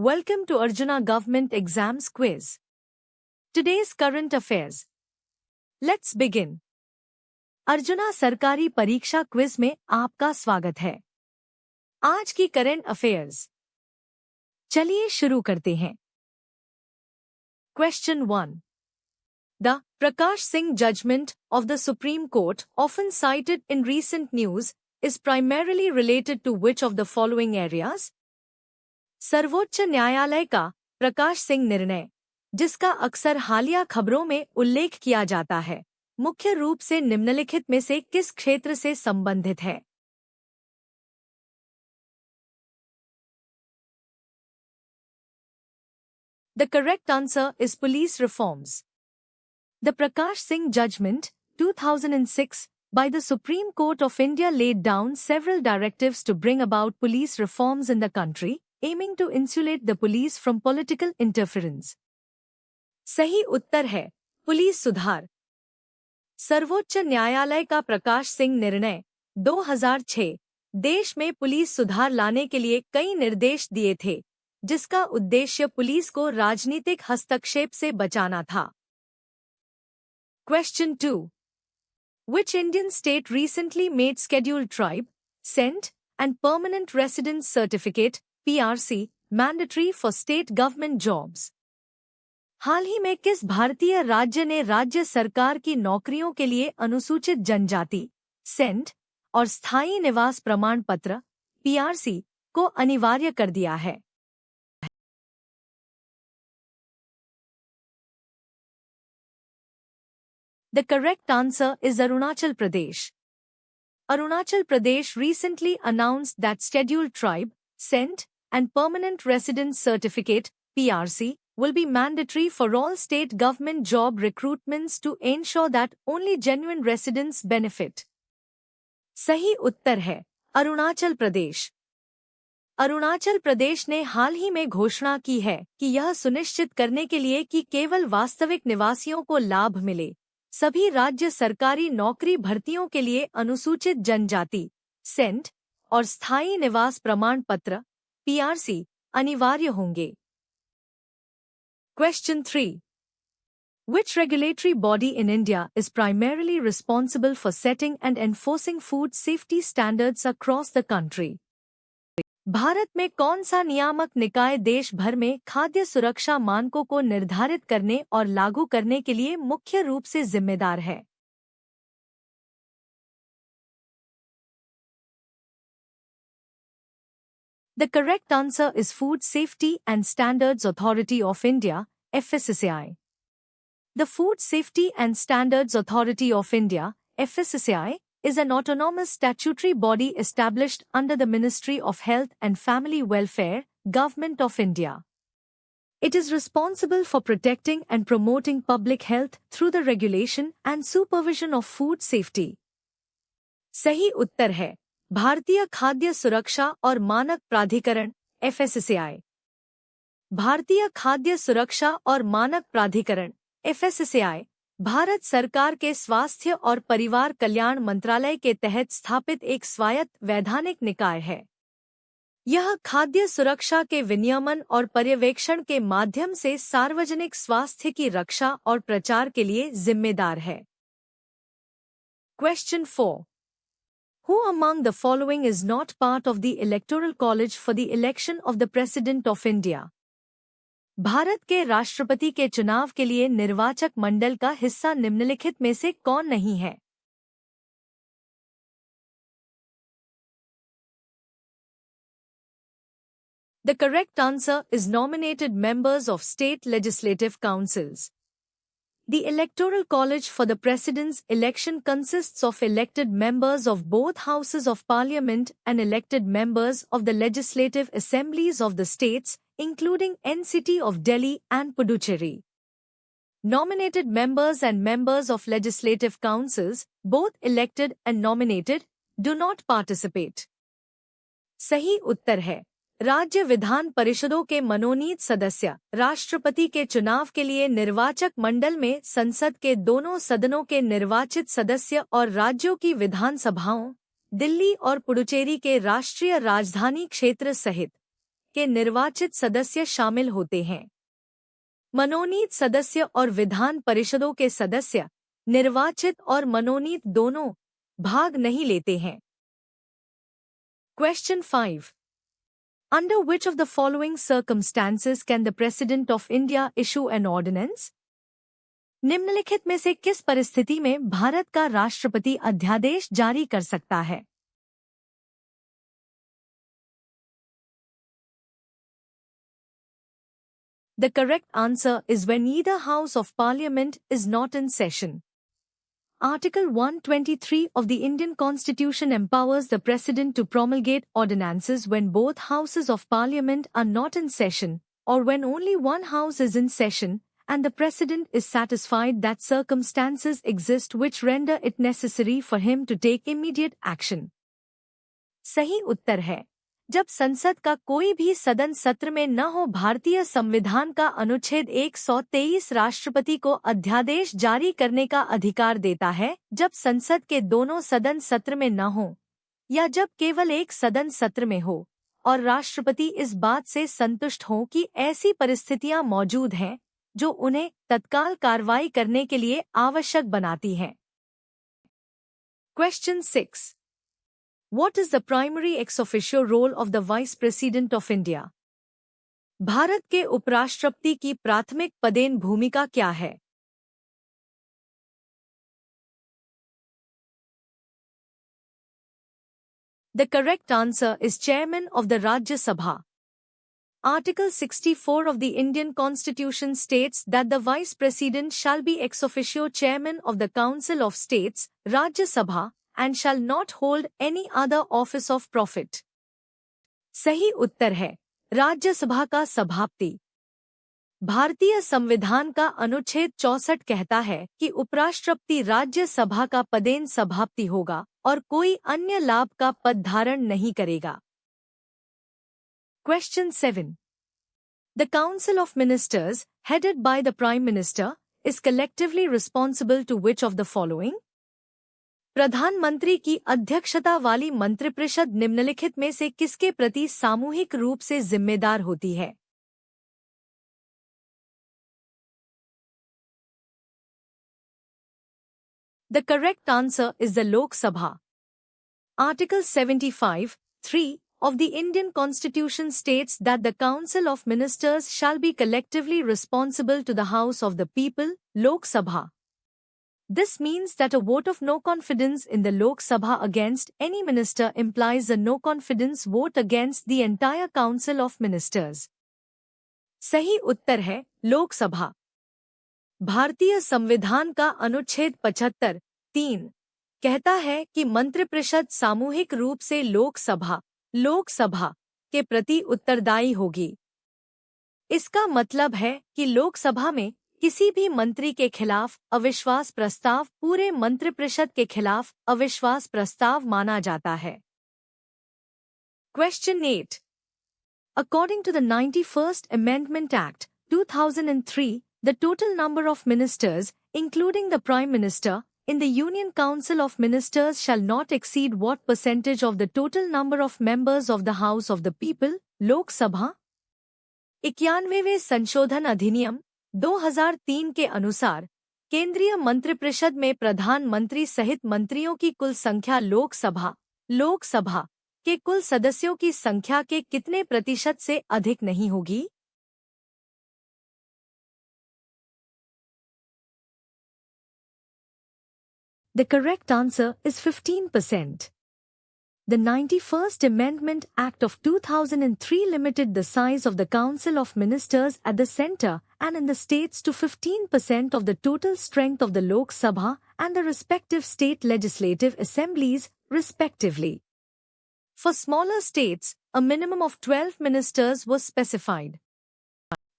Welcome to Arjuna Government Exams Quiz. Today's current affairs. Let's begin. Arjuna सरकारी परीक्षा quiz में आपका स्वागत है। आज की करंट अफेयर्स। चलिए शुरू करते हैं। Question 1. The Prakash Singh judgment of the Supreme Court, often cited in recent news, is primarily related to which of the following areas? सर्वोच्च न्यायालय का प्रकाश सिंह निर्णय, जिसका अक्सर हालिया खबरों में उल्लेख किया जाता है, मुख्य रूप से निम्नलिखित में से किस क्षेत्र से संबंधित है? The correct answer is police reforms. The Prakash Singh judgment, 2006, by the Supreme Court of India laid down several directives to bring about police reforms in the country, aiming to insulate the police from political interference. सही उत्तर है police सुधार। सर्वोच्च न्यायालय का प्रकाश सिंह निर्णय 2006 देश में police सुधार लाने के लिए कई निर्देश दिए थे, जिसका उद्देश्य पुलिस को राजनीतिक हस्तक्षेप से बचाना था। Question 2. Which Indian state recently made scheduled tribe, Cent, and permanent residence certificate, PRC, mandatory for state government jobs? हाल ही में किस भारतीय राज्य ने राज्य सरकार की नौकरियों के लिए अनुसूचित जनजाति, सेंट, और स्थायी निवास प्रमाण पत्र, PRC, को अनिवार्य कर दिया है? The correct answer is Arunachal Pradesh. Arunachal Pradesh recently announced that scheduled tribe, Cent, and permanent residence certificate, PRC, will be mandatory for all state government job recruitments to ensure that only genuine residents benefit. सही उत्तर है अरुणाचल प्रदेश। अरुणाचल प्रदेश ने हाल ही में घोषणा की है कि यह सुनिश्चित करने के लिए कि केवल वास्तविक निवासियों को लाभ मिले, सभी राज्य सरकारी नौकरी भर्तियों के लिए अनुसूचित जनजाति, सेंट, और स्थायी निवास प्रमाण पत्र, PRC, अनिवार्य होंगे। Question 3. Which regulatory body in India is primarily responsible for setting and enforcing food safety standards across the country? Bharat में कौन सा नियामक निकाय देश भर में खाद्य सुरक्षा मानकों को निर्धारित करने और लागू करने के लिए मुख्य रूप से जिम्मेदार है? The correct answer is Food Safety and Standards Authority of India, FSSAI. The Food Safety and Standards Authority of India, FSSAI, is an autonomous statutory body established under the Ministry of Health and Family Welfare, Government of India. It is responsible for protecting and promoting public health through the regulation and supervision of food safety. सही उत्तर है भारतीय खाद्य सुरक्षा और मानक प्राधिकरण, FSSAI. भारतीय खाद्य सुरक्षा और मानक प्राधिकरण, FSSAI, भारत सरकार के स्वास्थ्य और परिवार कल्याण मंत्रालय के तहत स्थापित एक स्वायत्त वैधानिक निकाय है। यह खाद्य सुरक्षा के विनियमन और पर्यवेक्षण के माध्यम से सार्वजनिक स्वास्थ्य की रक्षा और प्रचार के लिए जिम्मेदार है। Question 4. Who among the following is not part of the Electoral College for the election of the President of India? Bharat के राष्ट्रपति के चुनाव के लिए निर्वाचक मंडल का हिस्सा निम्नलिखित में से कौन नहीं है? The correct answer is nominated members of state legislative councils. The Electoral College for the President's election consists of elected members of both houses of parliament and elected members of the legislative assemblies of the states, including NCT of Delhi and Puducherry. Nominated members and members of legislative councils, both elected and nominated, do not participate. सही उत्तर है राज्य विधान परिषदों के मनोनीत सदस्य राष्ट्रपति के चुनाव के लिए निर्वाचक मंडल में संसद के दोनों सदनों के निर्वाचित सदस्य और राज्यों की विधानसभाओं, दिल्ली और पुडुचेरी के राष्ट्रीय राजधानी क्षेत्र सहित के निर्वाचित सदस्य शामिल होते हैं। मनोनीत सदस्य और विधान परिषदों के सदस्य, निर्वाचित और मनोनीत दोनों, भाग नहीं लेते हैं। Question 5. Under which of the following circumstances can the President of India issue an ordinance? निम्नलिखित में से किस परिस्थिति में भारत का राष्ट्रपति अध्यादेश जारी कर सकता है? The correct answer is when either House of Parliament is not in session. Article 123 of the Indian Constitution empowers the President to promulgate ordinances when both houses of Parliament are not in session, or when only one house is in session, and the President is satisfied that circumstances exist which render it necessary for him to take immediate action. सही उत्तर है, जब संसद का कोई भी सदन सत्र में न हो। भारतीय संविधान का अनुच्छेद 123 राष्ट्रपति को अध्यादेश जारी करने का अधिकार देता है जब संसद के दोनों सदन सत्र में न हो, या जब केवल एक सदन सत्र में हो और राष्ट्रपति इस बात से संतुष्ट हो कि ऐसी परिस्थितियां मौजूद हैं जो उन्हें तत्काल कार्रवाई करने के लिए आवश्यक बनाती हैं। Question 6. What is the primary ex officio role of the Vice President of India? Bharat के उपराष्ट्रपति की प्राथमिक पदेन भूमिका क्या है? The correct answer is Chairman of the Rajya Sabha. Article 64 of the Indian Constitution states that the Vice President shall be ex officio Chairman of the Council of States, Rajya Sabha, and shall not hold any other office of profit. सही उत्तर है राज्यसभा का सभापति। भारतीय संविधान का अनुच्छेद 64 कहता है कि उपराष्ट्रपति राज्यसभा का पदेन सभापति होगा और कोई अन्य लाभ का पद धारण नहीं करेगा। Question 7. The Council of Ministers, headed by the Prime Minister, is collectively responsible to which of the following? प्रधानमंत्री की अध्यक्षता वाली मंत्रिपरिषद निम्नलिखित में से किसके प्रति सामूहिक रूप से जिम्मेदार होती है? The correct answer is the Lok Sabha. Article 75(3) of the Indian Constitution states that the Council of Ministers shall be collectively responsible to the House of the People, Lok Sabha. This means that a vote of no confidence in the Lok Sabha against any minister implies a no confidence vote against the entire Council of Ministers. सही उत्तर है लोक सभा। भारतीय संविधान का अनुच्छेद 75(3) कहता है कि मंत्रिपरिषद सामूहिक रूप से लोक सभा के प्रति उत्तरदायी होगी। इसका मतलब है कि लोकसभा में किसी भी मंत्री के खिलाफ अविश्वास प्रस्ताव पूरे मंत्रिपरिषद के खिलाफ अविश्वास प्रस्ताव माना जाता है। Question 8. According to the 91st Amendment Act, 2003, the total number of ministers, including the Prime Minister, in the Union Council of Ministers shall not exceed what percentage of the total number of members of the House of the People, Lok Sabha? 91वें संशोधन अधिनियम 2003 के अनुसार केंद्रीय मंत्रिपरिषद में प्रधानमंत्री सहित मंत्रियों की कुल संख्या लोकसभा के कुल सदस्यों की संख्या के कितने प्रतिशत से अधिक नहीं होगी? The correct answer is 15%. The 91st Amendment Act of 2003 limited the size of the Council of Ministers at the centre and in the states to 15% of the total strength of the Lok Sabha and the respective state legislative assemblies, respectively. For smaller states, a minimum of 12 ministers was specified.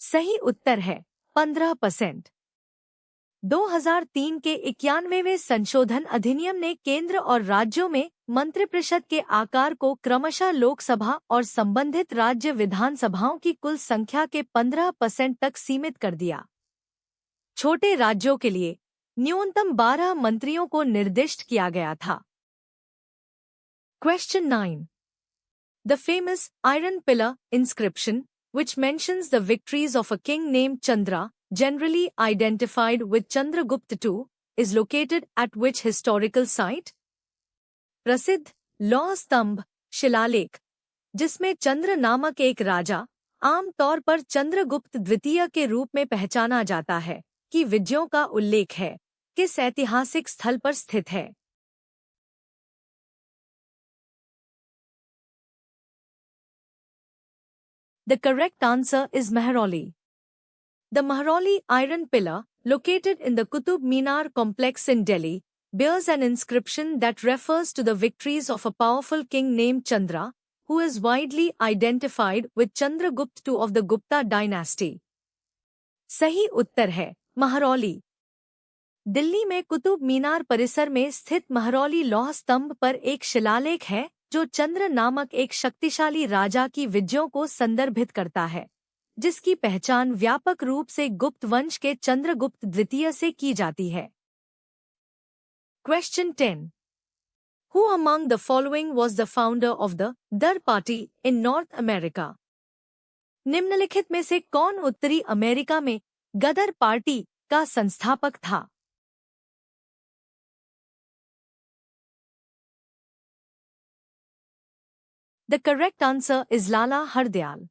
सही उत्तर है 15%. 2003 के 91वें संशोधन अधिनियम ने केंद्र और राज्यों में मंत्रिपरिषद के आकार को क्रमशः लोकसभा और संबंधित राज्य विधानसभाओं की कुल संख्या के 15% तक सीमित कर दिया। छोटे राज्यों के लिए न्यूनतम 12 मंत्रियों को निर्दिष्ट किया गया था। Question 9. The famous Iron Pillar inscription, which mentions the victories of a king named Chandra, generally identified with Chandragupta II, is located at which historical site? प्रसिद्ध लौह स्तंभ शिलालेख, जिसमें चंद्र नामक एक राजा, आम तौर पर चंद्रगुप्त द्वितीय के रूप में पहचाना जाता है, की विजयों का उल्लेख है, किस ऐतिहासिक स्थल पर स्थित है? The correct answer is Mehrauli. The Mehrauli Iron Pillar, located in the Qutub Minar complex in Delhi, bears an inscription that refers to the victories of a powerful king named Chandra, who is widely identified with Chandragupta II of the Gupta dynasty. सही उत्तर है महरौली। दिल्ली में कुतुब मीनार परिसर में स्थित महरौली लौह स्तंभ पर एक शिलालेख है जो चंद्र नामक एक शक्तिशाली राजा की विजयों को संदर्भित करता है, जिसकी पहचान व्यापक रूप से गुप्त वंश के चंद्रगुप्त द्वितीय से की जाती है। Question 10. Who among the following was the founder of the Dar Party in North America? निम्नलिखित में से कौन उत्तरी अमेरिका में गदर पार्टी का संस्थापक था? The correct answer is Lala Hardyal.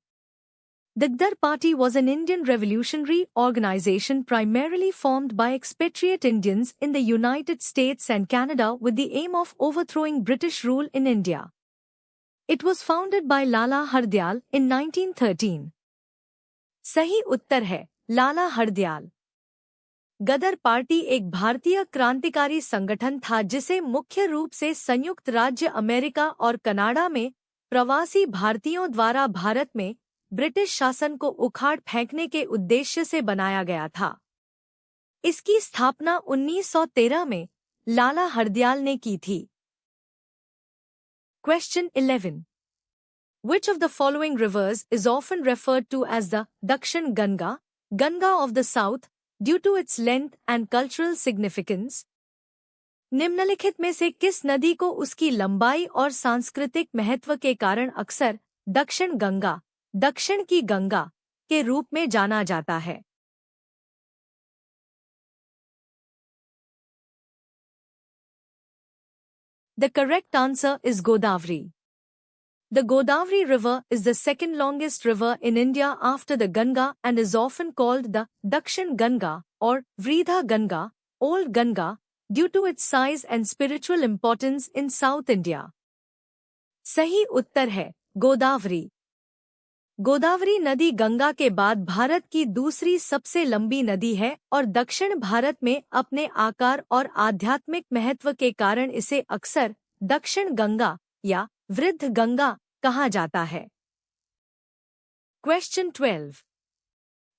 The Gdar Party was an Indian revolutionary organization primarily formed by expatriate Indians in the United States and Canada with the aim of overthrowing British rule in India. It was founded by Lala Hardyal in 1913. सही उत्तर है लाला हरदयाल। गदर party एक भारतीय क्रांतिकारी संगठन था जिसे मुख्य रूप से संयुक्त राज्य अमेरिका और कनाडा में प्रवासी भारतीयों द्वारा भारत में ब्रिटिश शासन को उखाड़ फेंकने के उद्देश्य से बनाया गया था। इसकी स्थापना 1913 में लाला हरदयाल ने की थी। Question 11. Which of the following rivers is often referred to as the Dakshin Ganga, Ganga of the South, due to its length and cultural significance? निम्नलिखित में से किस नदी को उसकी लंबाई और सांस्कृतिक महत्व के कारण अक्सर दक्षिण गंगा, दक्षिण की गंगा के रूप में जाना जाता है? The correct answer is Godavari. The Godavari River is the second longest river in India after the Ganga and is often called the Dakshin Ganga or Vridha Ganga, Old Ganga, due to its size and spiritual importance in South India. सही उत्तर है गोदावरी। गोदावरी नदी गंगा के बाद भारत की दूसरी सबसे लंबी नदी है और दक्षिण भारत में अपने आकार और आध्यात्मिक महत्व के कारण इसे अक्सर दक्षिण गंगा या वृद्ध गंगा कहा जाता है। Question 12.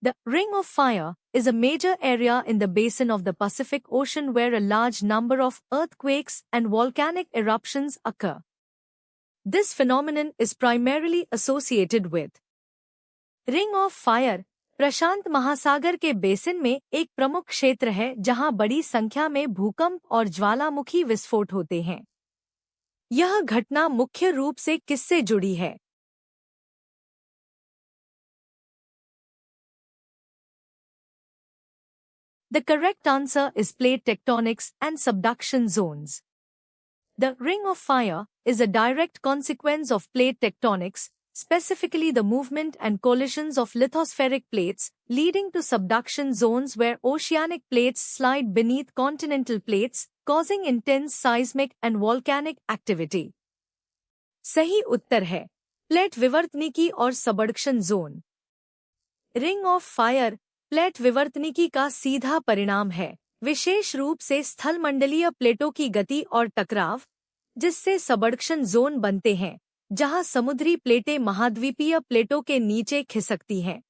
The Ring of Fire is a major area in the basin of the Pacific Ocean where a large number of earthquakes and volcanic eruptions occur. This phenomenon is primarily associated with Ring of Fire प्रशांत महासागर के basin में एक प्रमुख क्षेत्र है जहां बड़ी संख्या में भूकंप और ज्वालामुखी विस्फोट होते हैं। यह घटना मुख्य रूप से किससे जुड़ी है? The correct answer is plate tectonics and subduction zones. The Ring of Fire is a direct consequence of plate tectonics, specifically the movement and collisions of lithospheric plates, leading to subduction zones where oceanic plates slide beneath continental plates, causing intense seismic and volcanic activity. सही उत्तर है plate विवर्तनिकी और subduction zone. Ring of fire plate विवर्तनिकी का सीधा परिणाम है, विशेष रूप से स्थलमंडलीय प्लेटों की गति और टकराव, जिससे सबडक्शन जोन बनते हैं, जहां समुद्री प्लेटें महाद्वीपीय प्लेटों के नीचे खिसकती हैं,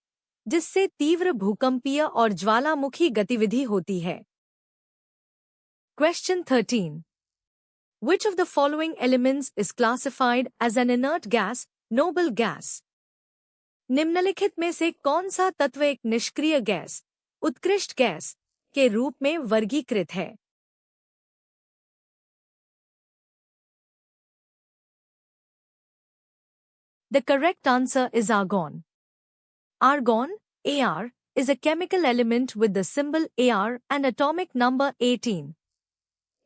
जिससे तीव्र भूकंपीय और ज्वालामुखी गतिविधि होती है। Question 13. Which of the following elements is classified as an inert gas, noble gas? निम्नलिखित में से कौन सा तत्व एक निष्क्रिय गैस, उत्कृष्ट गैस के रूप में वर्गीकृत है? The correct answer is argon. Argon, Ar, is a chemical element with the symbol Ar and atomic number 18.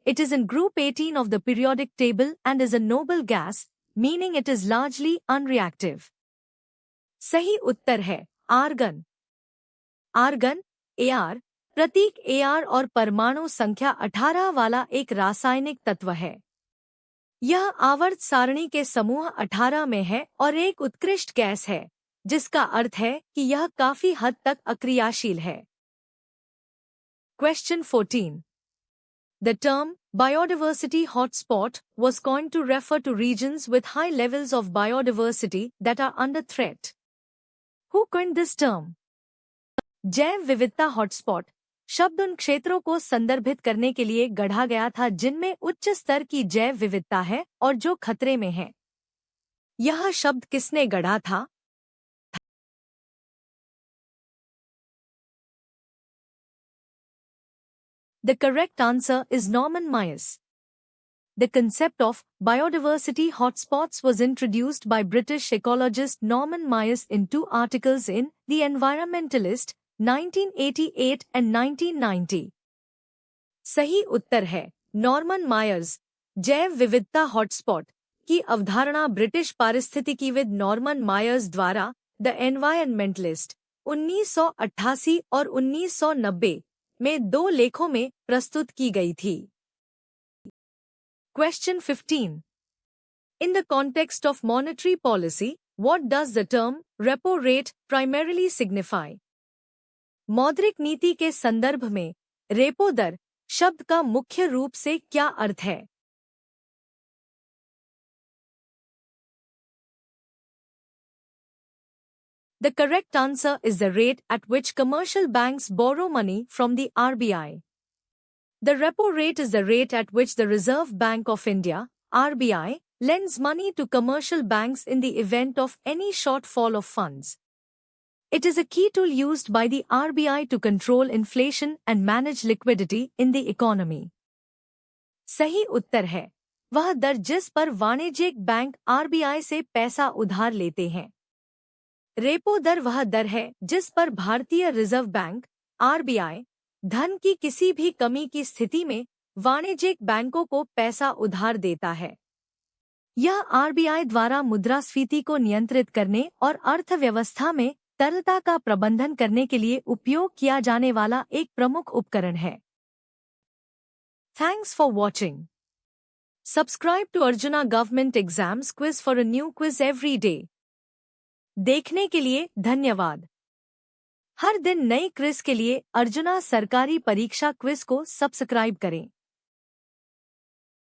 It is in group 18 of the periodic table and is a noble gas, meaning it is largely unreactive. सही उत्तर है argon. Argon, Ar, प्रतीक Ar और परमाणु संख्या 18 वाला एक रासायनिक तत्व है। यह आवर्त सारणी के समूह 18 में है और एक उत्कृष्ट गैस है, जिसका अर्थ है कि यह काफी हद तक अक्रियाशील है। Question 14. The term biodiversity hotspot was coined to refer to regions with high levels of biodiversity that are under threat. Who coined this term? जैव विविधता हॉटस्पॉट शब्द उन क्षेत्रों को संदर्भित करने के लिए गढ़ा गया था जिनमें उच्च स्तर की जैव विविधता है और जो खतरे में है। यह शब्द किसने गढ़ा था? The correct answer is Norman Myers. The concept of biodiversity hotspots was introduced by British ecologist Norman Myers in two articles in The Environmentalist, 1988 and 1990. सही उत्तर है नॉर्मन मायर्स। जैव विविधता हॉटस्पॉट की अवधारणा ब्रिटिश पारिस्थितिकीविद नॉर्मन मायर्स द्वारा the एनवायरनमेंटलिस्ट 1988 और 1990 में दो लेखों में प्रस्तुत की गई थी। Question 15. In the context of monetary policy, what does the term repo rate primarily signify? मौद्रिक नीति के संदर्भ में रेपो दर शब्द का मुख्य रूप से क्या अर्थ है? The correct answer is the rate at which commercial banks borrow money from the RBI. The repo rate is the rate at which the Reserve Bank of India, RBI, lends money to commercial banks in the event of any shortfall of funds. It is a key tool used by the RBI to control inflation and manage liquidity in the economy. सही उत्तर है वह दर जिस पर वाणिज्यिक bank RBI से पैसा उधार लेते हैं। रेपो दर वह दर है जिस पर भारतीय रिजर्व बैंक RBI धन की किसी भी कमी की स्थिति में वाणिज्यिक बैंकों को पैसा उधार देता है। यह RBI द्वारा मुद्रास्फीति को नियंत्रित करने और अर्थव्यवस्था में तरलता का प्रबंधन करने के लिए उपयोग किया जाने वाला एक प्रमुख उपकरण है। Thanks for watching. Subscribe to Arjuna Government Exams Quiz for a new quiz every day. देखने के लिए धन्यवाद। हर दिन नई क्विज के लिए अर्जुना सरकारी परीक्षा क्विज को सब्सक्राइब करें।